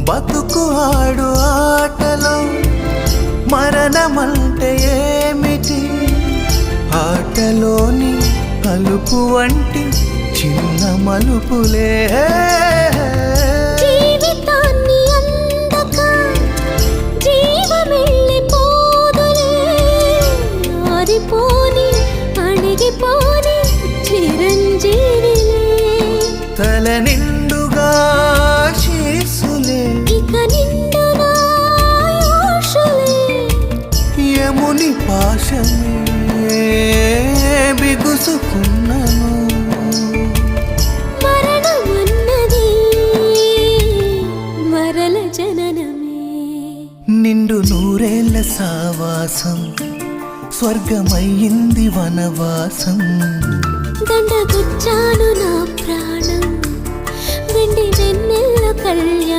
బతుకు ఆడు ఆటలో మరణమంటే ఏమిటి? ఆటలోని అలుపు వంటి చిన్న మలుపులే జీవితాన్ని అందక జీవమెళ్ళిపోదులే, ఆరిపోని అణిగిపోని చిరంజీవిలే. తల నిండుగా శీసులే, ఇక నిండునా ఆశలే. యముని పాశమే బిగుసుకున్నను. మరణమన్నది మరల జననమే. నిండు నూరేళ్ల సావాసం స్వర్గమయ్యింది వనవాసం. దండగుచ్చాను నా ప్రాణం, వెండి వెన్నెల కళ్యాణం.